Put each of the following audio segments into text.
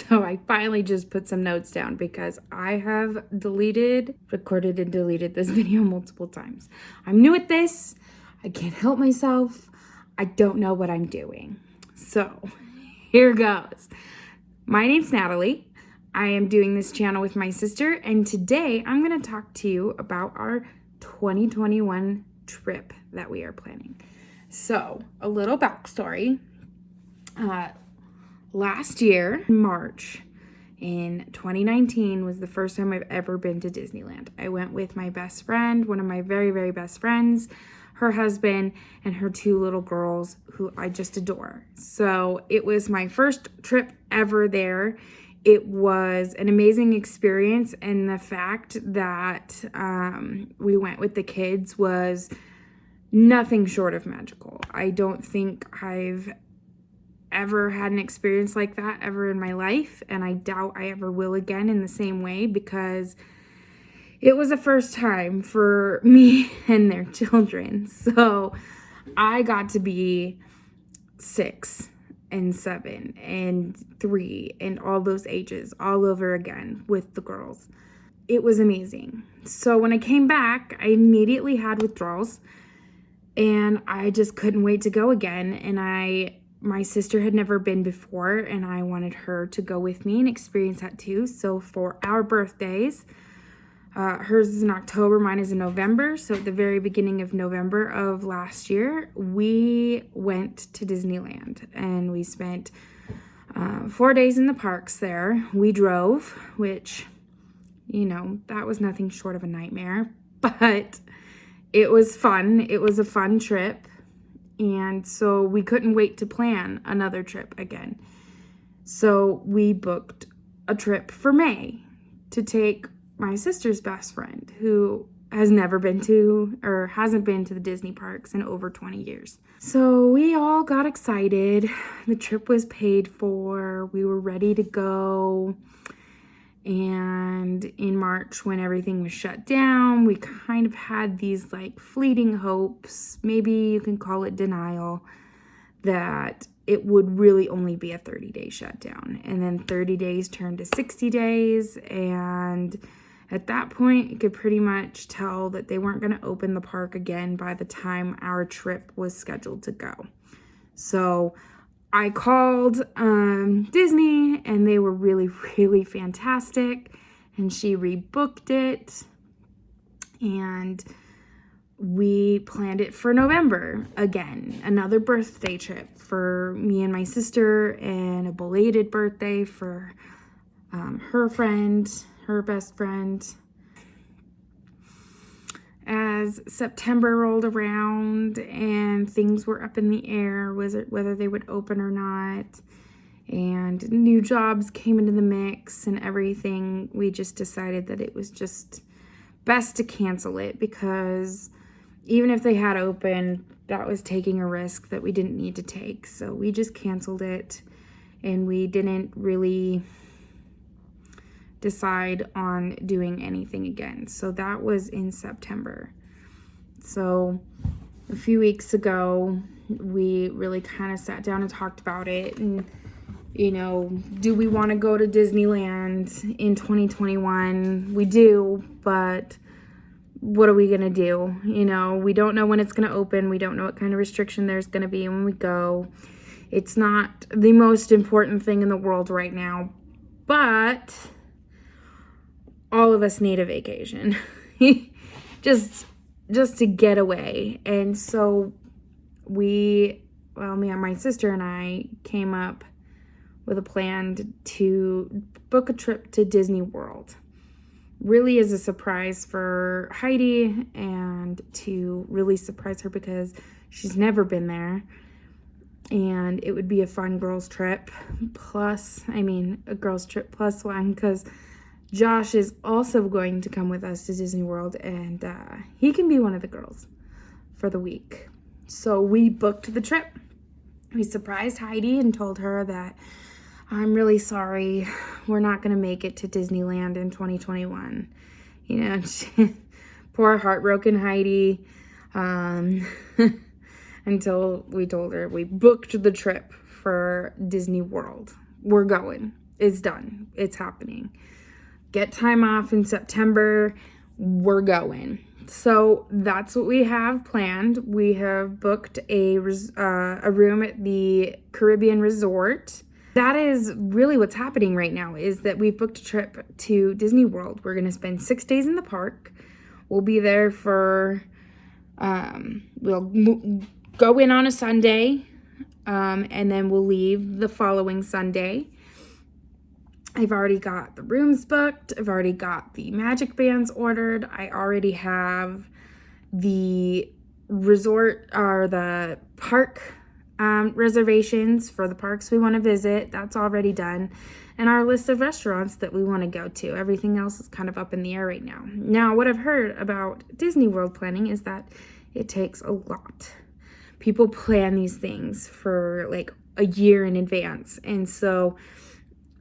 So I finally just put some notes down because I have recorded and deleted this video multiple times. I'm new at this. I can't help myself. I don't know what I'm doing. So here goes. My name's Natalie. I am doing this channel with my sister, and today I'm going to talk to you about our 2021 trip that we are planning. So, a little backstory. Last year, March in 2019 was the first time I've ever been to Disneyland. I went with my best friend, one of my very, very best friends, her husband, and her two little girls who I just adore. So it was my first trip ever there. It was an amazing experience, and the fact that we went with the kids was nothing short of magical. I don't think I've ever had an experience like that ever in my life, and I doubt I ever will again in the same way, because it was the first time for me and their children. So I got to be 6 and 7 and 3 and all those ages all over again with the girls. It was amazing. So when I came back, I immediately had withdrawals, and I just couldn't wait to go again. And my sister had never been before, and I wanted her to go with me and experience that too. So for our birthdays, hers is in October, mine is in November. So at the very beginning of November of last year, we went to Disneyland, and we spent 4 days in the parks there. We drove, which, that was nothing short of a nightmare, but it was fun. It was a fun trip. And so we couldn't wait to plan another trip again. So we booked a trip for May to take my sister's best friend, who has never been to or hasn't been to the Disney parks in over 20 years. So we all got excited. The trip was paid for. We were ready to go. And in March, when everything was shut down, we kind of had these fleeting hopes, maybe you can call it denial, that it would really only be a 30-day shutdown. And then 30 days turned to 60 days. And at that point, you could pretty much tell that they weren't going to open the park again by the time our trip was scheduled to go. So I called Disney, and they were really, really fantastic, and she rebooked it, and we planned it for November again, another birthday trip for me and my sister, and a belated birthday for her best friend. As September rolled around and things were up in the air, whether they would open or not, and new jobs came into the mix and everything, we just decided that it was just best to cancel it, because even if they had opened, that was taking a risk that we didn't need to take. So we just canceled it, and we didn't really decide on doing anything again. So that was in September. So a few weeks ago, we really kind of sat down and talked about it, and do we want to go to Disneyland in 2021? We do, but what are we gonna do? We don't know when it's gonna open. We don't know what kind of restriction there's gonna be when we go. It's not the most important thing in the world right now, but all of us need a vacation. just to get away. And so me and my sister and I came up with a plan to book a trip to DisneyWorld, really as a surprise for Heidi, and to really surprise her because she's never been there, and it would be a fun girls trip a girls trip plus one, because Josh is also going to come with us to Disney World, and he can be one of the girls for the week. So we booked the trip. We surprised Heidi and told her that I'm really sorry, we're not going to make it to Disneyland in 2021. Poor heartbroken Heidi, until we told her we booked the trip for Disney World. We're going. is done. It's happening. Get time off in September. We're going. So that's what we have planned. We have booked a room at the Caribbean Resort. That is really what's happening right now, is that we've booked a trip to Disney World. We're going to spend 6 days in the park. We'll be there for, we'll go in on a Sunday, and then we'll leave the following Sunday. I've already got the rooms booked. I've already got the magic bands ordered. I already have the resort or the park reservations for the parks we want to visit. That's already done. And our list of restaurants that we want to go to. Everything else is kind of up in the air right now. Now, what I've heard about Disney World planning is that it takes a lot. People plan these things for like a year in advance. And so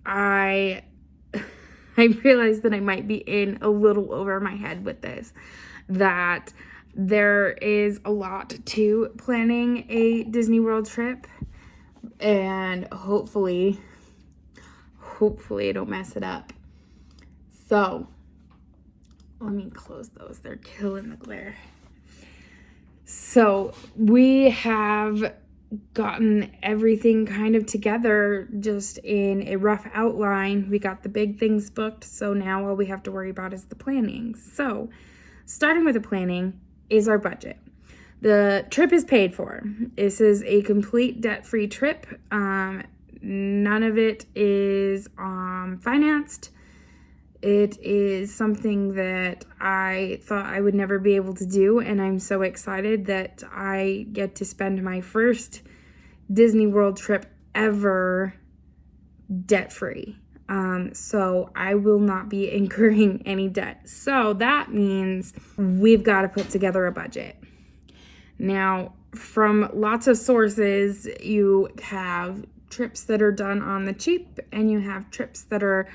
I realized that I might be in a little over my head with this, that there is a lot to planning a Disney World trip, and hopefully I don't mess it up. So let me close those. They're killing the glare. So we have gotten everything kind of together just in a rough outline. We got the big things booked, so now all we have to worry about is the planning. So starting with the planning is our budget. The trip is paid for. This is a complete debt-free trip. None of it is financed. It is something that I thought I would never be able to do, and I'm so excited that I get to spend my first Disney World trip ever debt-free. So I will not be incurring any debt. So that means we've got to put together a budget. Now, from lots of sources, you have trips that are done on the cheap, and you have trips that are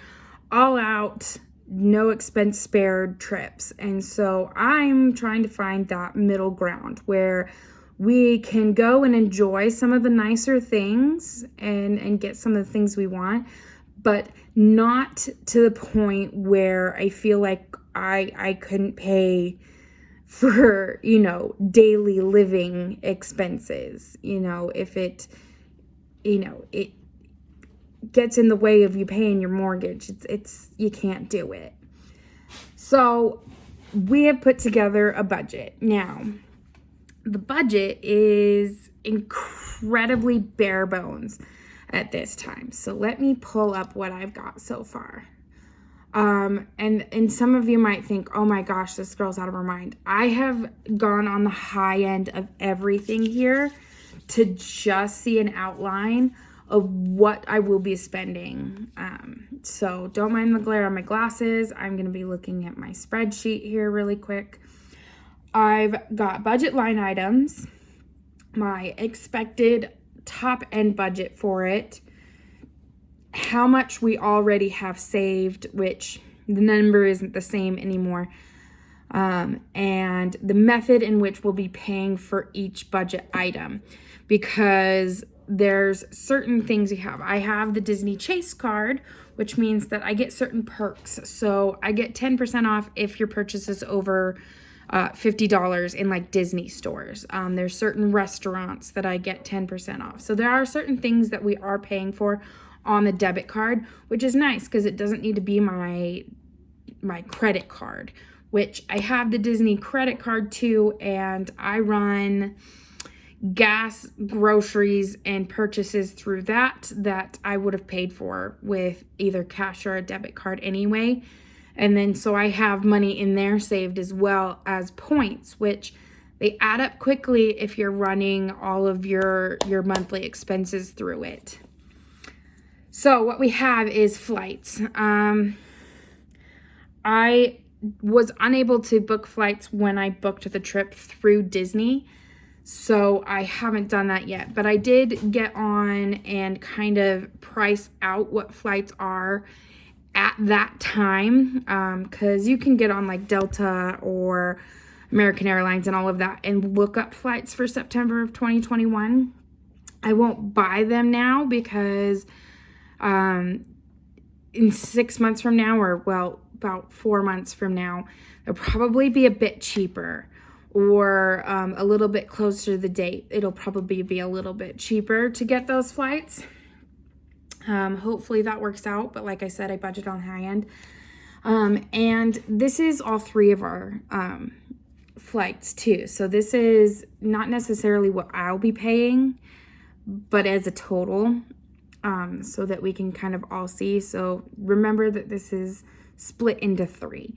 all out, no expense spared trips. And so I'm trying to find that middle ground where we can go and enjoy some of the nicer things and get some of the things we want, but not to the point where I feel like I couldn't pay for, daily living expenses. If it gets in the way of you paying your mortgage, it's you can't do it. So we have put together a budget. Now, the budget is incredibly bare bones at this time. So let me pull up what I've got so far. And some of you might think, oh my gosh, this girl's out of her mind. I have gone on the high end of everything here to just see an outline of what I will be spending. So don't mind the glare on my glasses. I'm going to be looking at my spreadsheet here really quick. I've got budget line items, my expected top end budget for it, how much we already have saved, which the number isn't the same anymore, and the method in which we'll be paying for each budget item, because there's certain things you have. I have the Disney Chase card, which means that I get certain perks. So I get 10% off if your purchase is over $50 in like Disney stores. There's certain restaurants that I get 10% off. So there are certain things that we are paying for on the debit card, which is nice because it doesn't need to be my credit card, which I have the Disney credit card too, and I run gas, groceries, and purchases through that I would have paid for with either cash or a debit card anyway. And then so I have money in there saved as well as points, which they add up quickly if you're running all of your monthly expenses through it. So what we have is flights. I was unable to book flights when I booked the trip through Disney, so I haven't done that yet. But I did get on and kind of price out what flights are at that time, because you can get on like Delta or American Airlines and all of that and look up flights for September of 2021. I won't buy them now because in 6 months from now, or well, about 4 months from now, it'll probably be a bit cheaper, or a little bit closer to the date. It'll probably be a little bit cheaper to get those flights. Hopefully that works out. But like I said, I budget on high end. And this is all 3 of our flights too. So this is not necessarily what I'll be paying, but as a total, so that we can kind of all see. So remember that this is split into 3.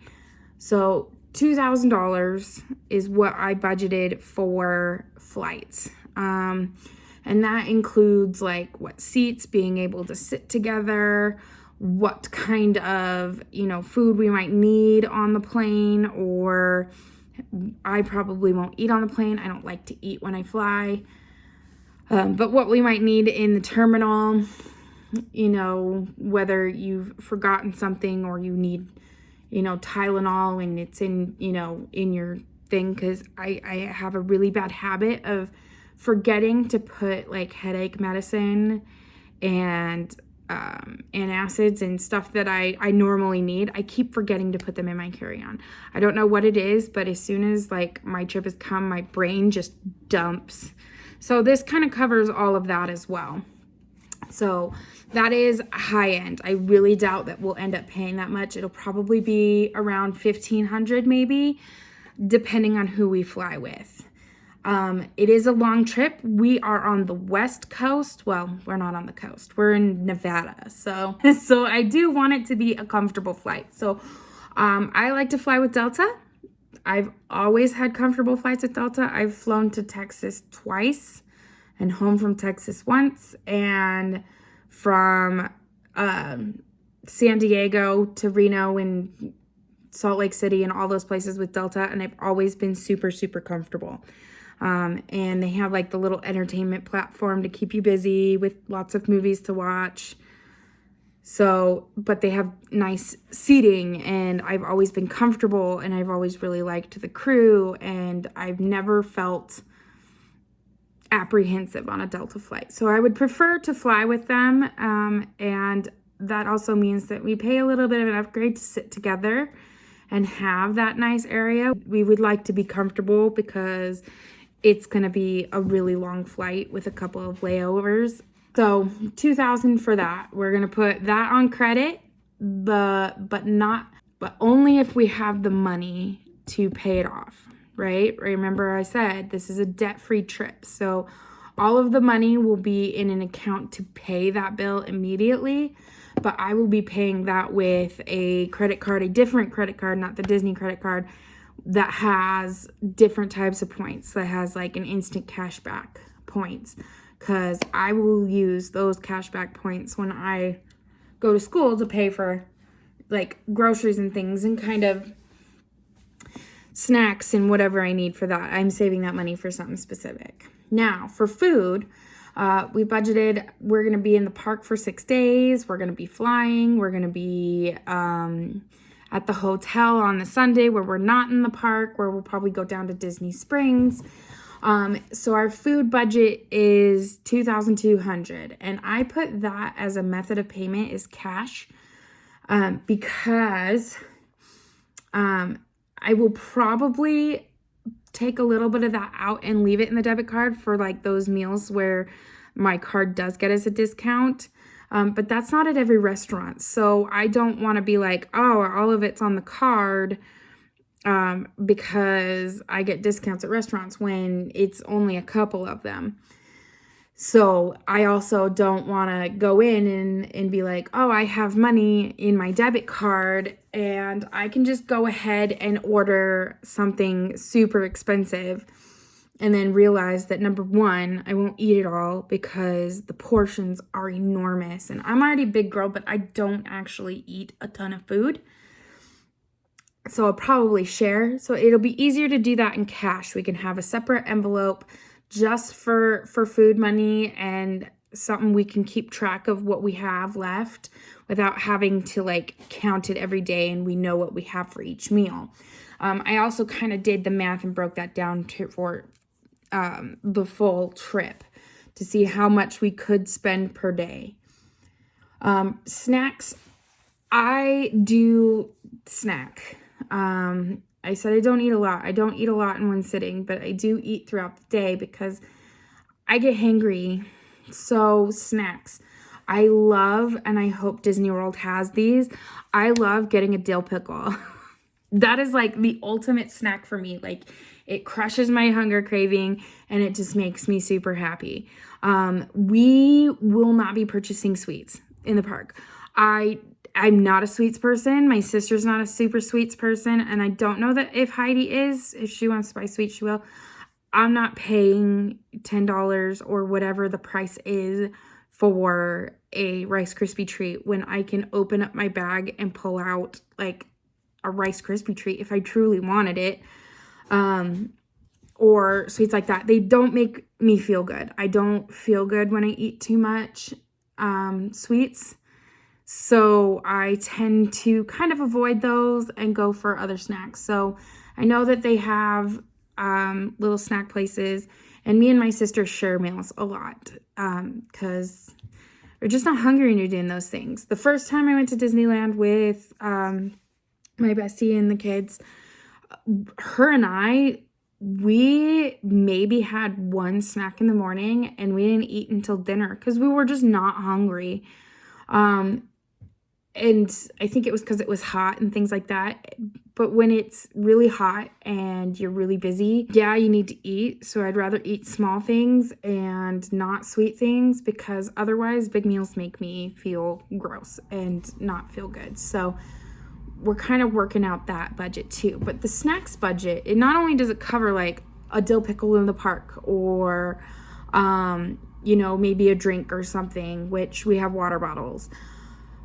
So $2,000 is what I budgeted for flights. And that includes like what seats, being able to sit together, what kind of, food we might need on the plane, or I probably won't eat on the plane. I don't like to eat when I fly. But what we might need in the terminal, whether you've forgotten something or you need, Tylenol and it's in your thing. Because I have a really bad habit of forgetting to put like headache medicine and antacids and stuff that I normally need. I keep forgetting to put them in my carry-on. I don't know what it is, but as soon as like my trip has come, my brain just dumps. So this kind of covers all of that as well. So that is high end. I really doubt that we'll end up paying that much. It'll probably be around $1,500 maybe, depending on who we fly with. It is a long trip. We are on the West Coast. Well, we're not on the coast. We're in Nevada. So I do want it to be a comfortable flight. So I like to fly with Delta. I've always had comfortable flights with Delta. I've flown to Texas twice and home from Texas once, and from San Diego to Reno and Salt Lake City and all those places with Delta, and I've always been super, super comfortable. And they have like the little entertainment platform to keep you busy with lots of movies to watch. So, but they have nice seating, and I've always been comfortable, and I've always really liked the crew, and I've never felt apprehensive on a Delta flight. So I would prefer to fly with them. And that also means that we pay a little bit of an upgrade to sit together and have that nice area. We would like to be comfortable because it's going to be a really long flight with a couple of layovers. So $2,000 for that. We're going to put that on credit, but only if we have the money to pay it off, right? Remember I said this is a debt-free trip. So all of the money will be in an account to pay that bill immediately, but I will be paying that with a credit card, a different credit card, not the Disney credit card, that has different types of points, that has like an instant cashback points, because I will use those cashback points when I go to school to pay for like groceries and things and kind of snacks and whatever I need for that. I'm saving that money for something specific. Now for food, we budgeted, we're going to be in the park for 6 days. We're going to be flying. We're going to be at the hotel on the Sunday where we're not in the park, where we'll probably go down to Disney Springs. So our food budget is $2,200, and I put that as a method of payment is cash, because I will probably take a little bit of that out and leave it in the debit card for like those meals where my card does get us a discount. But that's not at every restaurant. So I don't want to be like, oh, all of it's on the card because I get discounts at restaurants when it's only a couple of them. So I also don't want to go in and be like, oh, I have money in my debit card and I can just go ahead and order something super expensive and then realize that, number one, I won't eat it all because the portions are enormous. And I'm already a big girl, but I don't actually eat a ton of food. So I'll probably share. So it'll be easier to do that in cash. We can have a separate envelope just for food money and something we can keep track of what we have left without having to like count it every day, and we know what we have for each meal. I also kind of did the math and broke that down for the full trip to see how much we could spend per day. Snacks I do snack. I said I don't eat a lot. I don't eat a lot in one sitting, but I do eat throughout the day because I get hangry. So snacks. I love, and I hope Disney World has these, I love getting a dill pickle. That is like the ultimate snack for me. Like, it crushes my hunger craving and it just makes me super happy. We will not be purchasing sweets in the park. I'm not a sweets person. My sister's not a super sweets person. And I don't know that if Heidi is, if she wants to buy sweets, she will. I'm not paying $10 or whatever the price is for a Rice Krispie treat when I can open up my bag and pull out like a Rice Krispie treat if I truly wanted it. Or sweets like that. They don't make me feel good. I don't feel good when I eat too much sweets. So I tend to kind of avoid those and go for other snacks. So I know that they have little snack places, and me and my sister share meals a lot because we're just not hungry when you're doing those things. The first time I went to Disneyland with my bestie and the kids, her and I, we maybe had one snack in the morning and we didn't eat until dinner because we were just not hungry. And I think it was because it was hot and things like that. But when it's really hot and you're really busy, yeah, you need to eat. So I'd rather eat small things and not sweet things because otherwise big meals make me feel gross and not feel good. So we're kind of working out that budget too. But the snacks budget, it not only does it cover like a dill pickle in the park or, maybe a drink or something, which we have water bottles.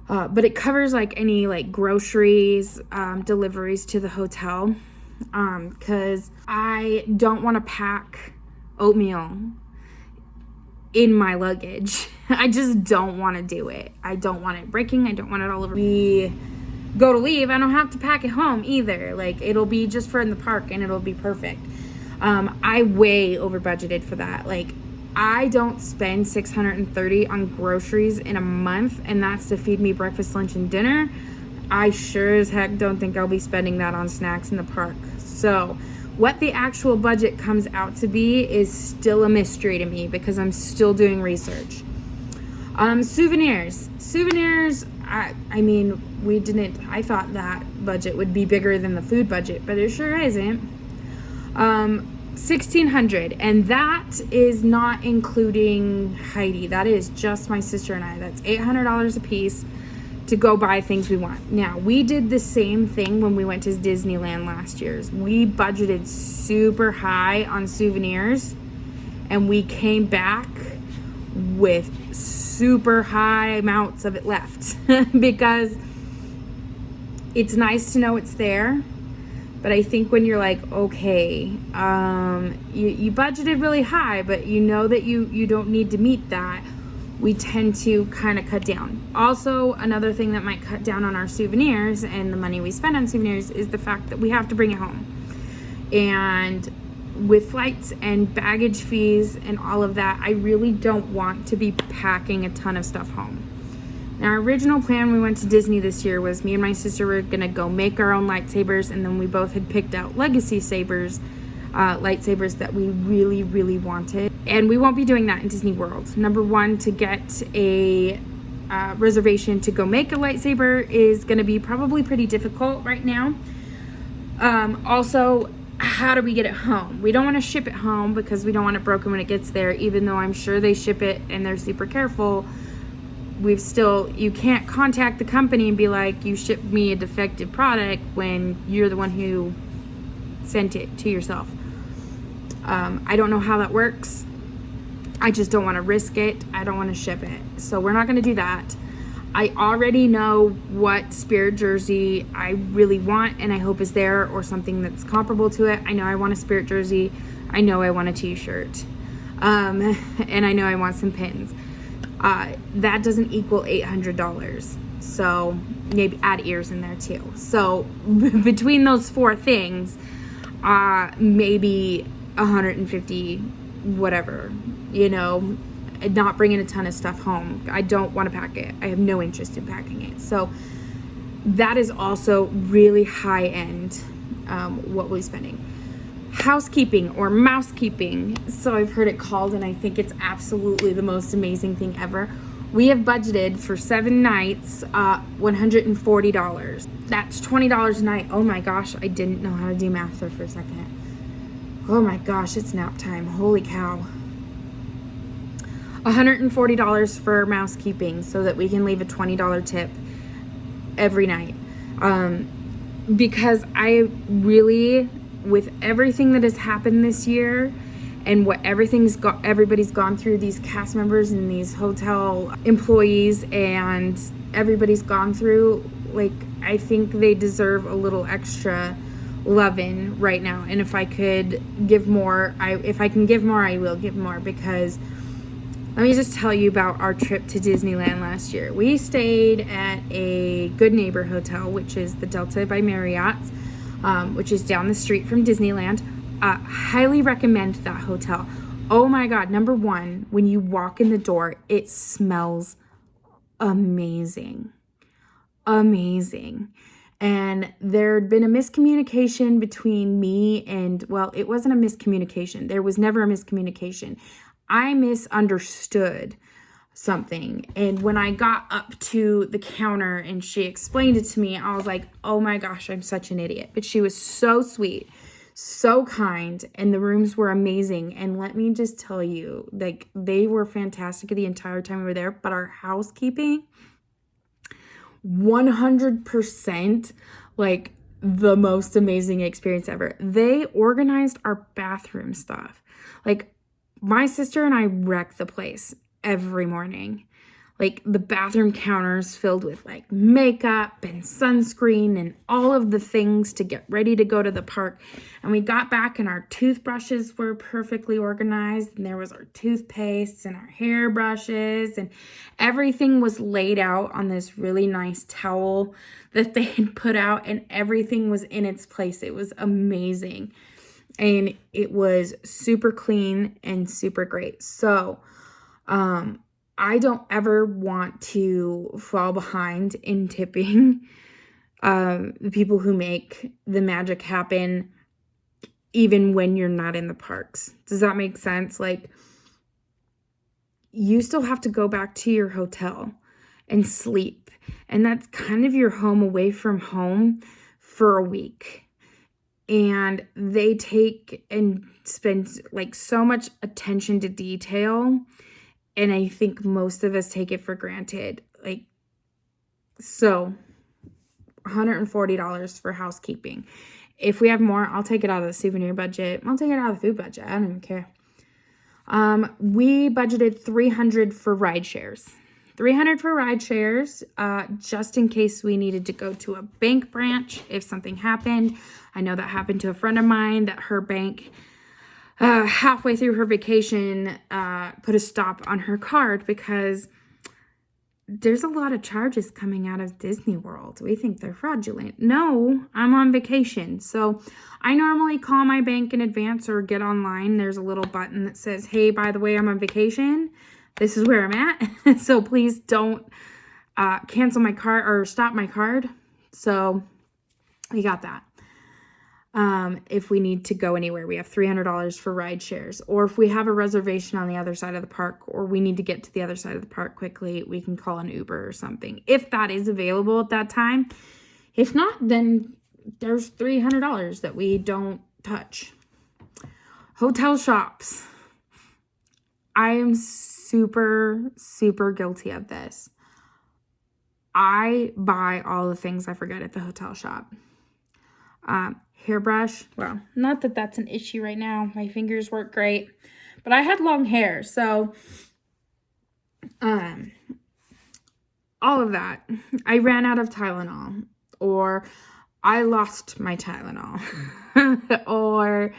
But it covers like any like groceries, deliveries to the hotel, because I don't want to pack oatmeal in my luggage. I just don't want to do it. I don't want it breaking. I don't want it all over. We go to leave. I don't have to pack it home either. Like, it'll be just for in the park and it'll be perfect. I way over budgeted for that. Like, I don't spend $630 on groceries in a month, and that's to feed me breakfast, lunch, and dinner. I sure as heck don't think I'll be spending that on snacks in the park. So what the actual budget comes out to be is still a mystery to me because I'm still doing research. Souvenirs. I thought that budget would be bigger than the food budget, but it sure isn't. $1,600, and that is not including Heidi. That is just my sister and I. That's $800 a piece to go buy things we want. Now, we did the same thing when we went to Disneyland last year. We budgeted super high on souvenirs, and we came back with super high amounts of it left because it's nice to know it's there. But I think when you're like, okay, you budgeted really high, but you know that you don't need to meet that, we tend to kind of cut down. Also, another thing that might cut down on our souvenirs and the money we spend on souvenirs is the fact that we have to bring it home. And with flights and baggage fees and all of that, I really don't want to be packing a ton of stuff home. Now, our original plan when we went to Disney this year was me and my sister were going to go make our own lightsabers, and then we both had picked out legacy sabers, lightsabers that we really, really wanted. And we won't be doing that in Disney World. Number one, to get a reservation to go make a lightsaber is going to be probably pretty difficult right now. Also, how do we get it home? We don't want to ship it home because we don't want it broken when it gets there, even though I'm sure they ship it and they're super careful. You can't contact the company and be like, you shipped me a defective product when you're the one who sent it to yourself. I don't know how that works. I just don't want to risk it. I don't want to ship it. So we're not going to do that. I already know what Spirit jersey I really want and I hope is there, or something that's comparable to it. I know I want a Spirit jersey. I know I want a t-shirt. And I know I want some pins. That doesn't equal $800. So maybe add ears in there too. So between those four things, maybe 150, whatever, not bringing a ton of stuff home. I don't want to pack it. I have no interest in packing it. So that is also really high end, what we're spending. Housekeeping or mousekeeping, so I've heard it called, and I think it's absolutely the most amazing thing ever. We have budgeted for 7 nights, $140. That's $20 a night. Oh my gosh, I didn't know how to do math there for a second. Oh my gosh, it's nap time. Holy cow. $140 for mousekeeping so that we can leave a $20 tip every night. Because I really, with everything that has happened this year and what everybody's gone through, these cast members and these hotel employees and everybody's gone through, like, I think they deserve a little extra loving right now. And if I could give more, if I can give more, I will give more, because let me just tell you about our trip to Disneyland last year. We stayed at a Good Neighbor Hotel, which is the Delta by Marriott, which is down the street from Disneyland. Highly recommend that hotel. Oh my God. Number one, when you walk in the door, it smells amazing. Amazing. And there'd been a miscommunication between me and, well, it wasn't a miscommunication. There was never a miscommunication. I misunderstood something. And when I got up to the counter and she explained it to me, I was like, oh my gosh, I'm such an idiot. But she was so sweet, so kind, and the rooms were amazing. And let me just tell you, like, they were fantastic the entire time we were there. But our housekeeping, 100%, like, the most amazing experience ever. They organized our bathroom stuff. Like, my sister and I wreck the place every morning. Like, the bathroom counters filled with like makeup and sunscreen and all of the things to get ready to go to the park. And we got back and our toothbrushes were perfectly organized, and there was our toothpastes and our hairbrushes, and everything was laid out on this really nice towel that they had put out, and everything was in its place. It was amazing. And it was super clean and super great. So, I don't ever want to fall behind in tipping the people who make the magic happen, even when you're not in the parks. Does that make sense? Like, you still have to go back to your hotel and sleep. And that's kind of your home away from home for a week. And they take and spend like so much attention to detail. And I think most of us take it for granted. Like, so $140 for housekeeping. If we have more, I'll take it out of the souvenir budget. I'll take it out of the food budget. I don't even care. We budgeted $300 for ride shares. $300 for ride shares, just in case we needed to go to a bank branch if something happened. I know that happened to a friend of mine, that her bank, halfway through her vacation, put a stop on her card because there's a lot of charges coming out of DisneyWorld. We think they're fraudulent. No, I'm on vacation. So I normally call my bank in advance or get online. There's a little button that says, hey, by the way, I'm on vacation. This is where I'm at. So please don't cancel my card or stop my card. So we got that. If we need to go anywhere, we have $300 for ride shares. Or if we have a reservation on the other side of the park, or we need to get to the other side of the park quickly, we can call an Uber or something, if that is available at that time. If not, then there's $300 that we don't touch. Hotel shops. I am super, super guilty of this. I buy all the things I forget at the hotel shop. Hairbrush. Well, not that that's an issue right now. My fingers work great. But I had long hair, so all of that. I ran out of Tylenol, or I lost my Tylenol. Or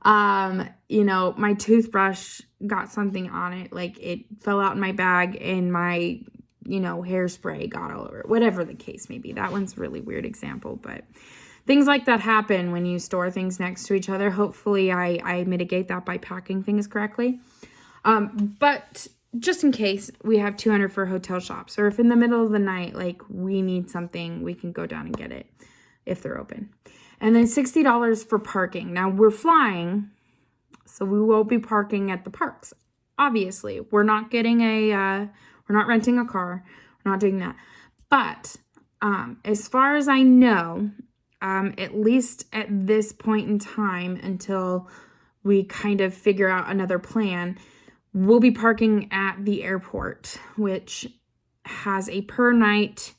my toothbrush got something on it, like it fell out in my bag and my, hairspray got all over it. Whatever the case may be. That one's a really weird example, but things like that happen when you store things next to each other. Hopefully I mitigate that by packing things correctly. But just in case we have 200 for hotel shops, or if in the middle of the night, like we need something, we can go down and get it if they're open. And then $60 for parking. Now we're flying, so we won't be parking at the parks. Obviously, we're not getting we're not renting a car. We're not doing that. But as far as I know, at least at this point in time, until we kind of figure out another plan, we'll be parking at the airport, which has a per night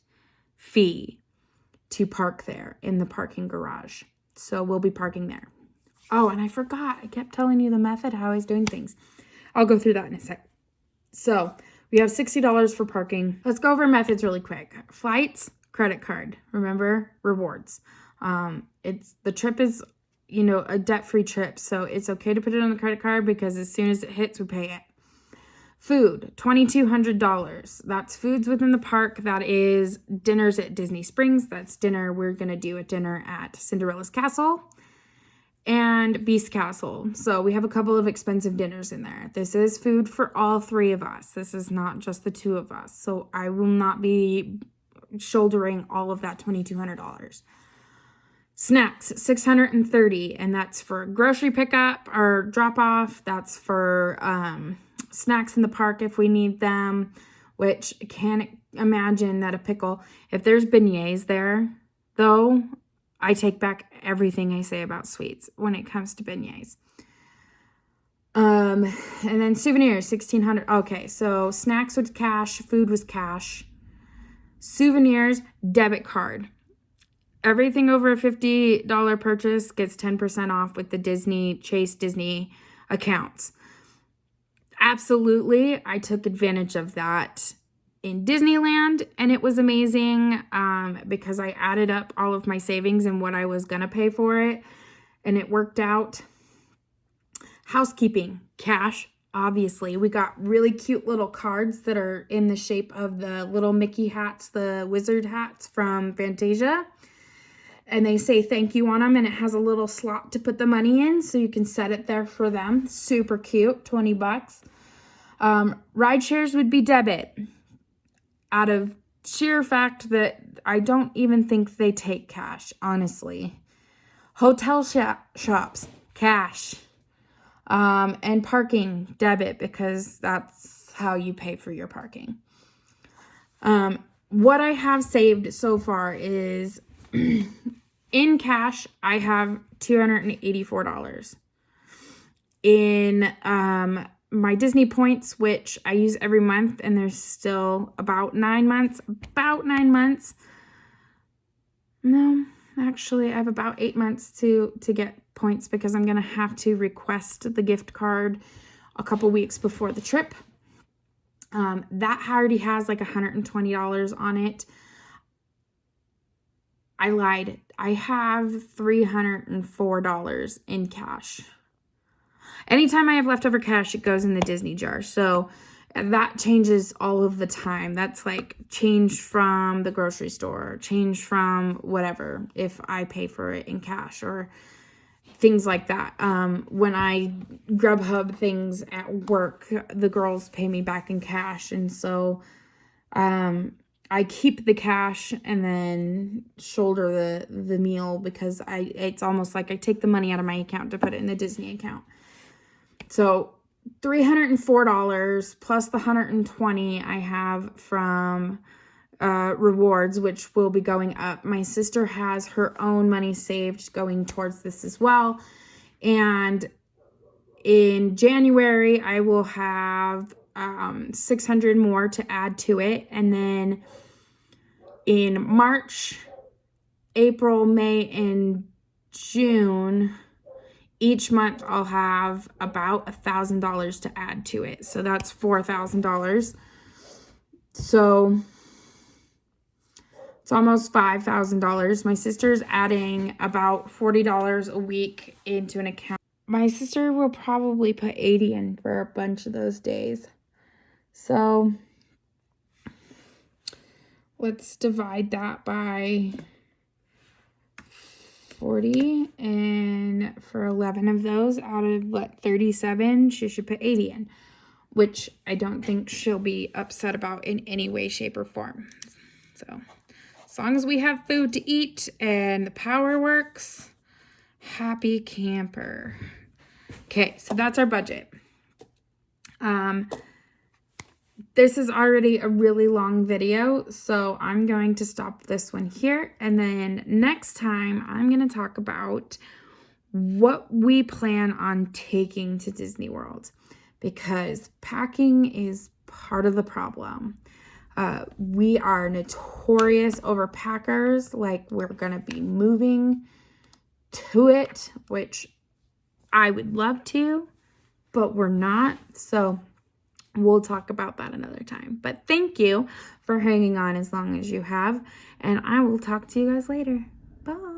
fee to park there in the parking garage. So we'll be parking there. Oh, and I forgot. I kept telling you the method, how I was doing things. I'll go through that in a sec. So we have $60 for parking. Let's go over methods really quick. Flights, credit card. Remember, rewards. The trip is, a debt-free trip. So it's okay to put it on the credit card because as soon as it hits, we pay it. Food, $2,200. That's foods within the park. That is dinners at Disney Springs. That's dinner. We're going to do a dinner at Cinderella's Castle and Beast Castle. So we have a couple of expensive dinners in there. This is food for all three of us. This is not just the two of us. So I will not be shouldering all of that $2,200. Snacks, $630, and that's for grocery pickup or drop off. That's for snacks in the park if we need them, which I can't imagine that a pickle. If there's beignets there, though, I take back everything I say about sweets when it comes to beignets. And then souvenirs, $1,600. Okay, so snacks was cash, food was cash. Souvenirs, debit card. Everything over a $50 purchase gets 10% off with the Chase Disney accounts. Absolutely, I took advantage of that in Disneyland, and it was amazing because I added up all of my savings and what I was going to pay for it, and it worked out. Housekeeping, cash, obviously. We got really cute little cards that are in the shape of the little Mickey hats, the wizard hats from Fantasia. And they say thank you on them, and it has a little slot to put the money in, so you can set it there for them. Super cute, $20. Ride shares would be debit, out of sheer fact that I don't even think they take cash, honestly. Hotel shops, cash. And parking, debit, because that's how you pay for your parking. What I have saved so far is in cash, I have $284. In my Disney points, which I use every month, and there's still about 9 months. No, actually, I have about 8 months to get points because I'm going to have to request the gift card a couple weeks before the trip. That already has like $120 on it. I lied. I have $304 in cash. Anytime I have leftover cash, it goes in the Disney jar. So that changes all of the time. That's like change from the grocery store, change from whatever, if I pay for it in cash or things like that. When I Grubhub things at work, the girls pay me back in cash. And so I keep the cash and then shoulder the meal because it's almost like I take the money out of my account to put it in the Disney account. So $304 plus the $120 I have from rewards, which will be going up. My sister has her own money saved going towards this as well. And in January, I will have $600 more to add to it. And then in March, April, May, and June, each month I'll have about $1,000 to add to it. So that's $4,000. So it's almost $5,000. My sister's adding about $40 a week into an account. My sister will probably put 80 in for a bunch of those days. So let's divide that by 40, and for 11 of those out of 37, she should put 80 in. which I don't think she'll be upset about in any way, shape, or form. So as long as we have food to eat and the power works, happy camper. Okay, so that's our budget. This is already a really long video, so I'm going to stop this one here. And then next time, I'm going to talk about what we plan on taking to Disney World, because packing is part of the problem. We are notorious overpackers, like we're going to be moving to it, which I would love to, but we're not. So we'll talk about that another time. But thank you for hanging on as long as you have, and I will talk to you guys later. Bye.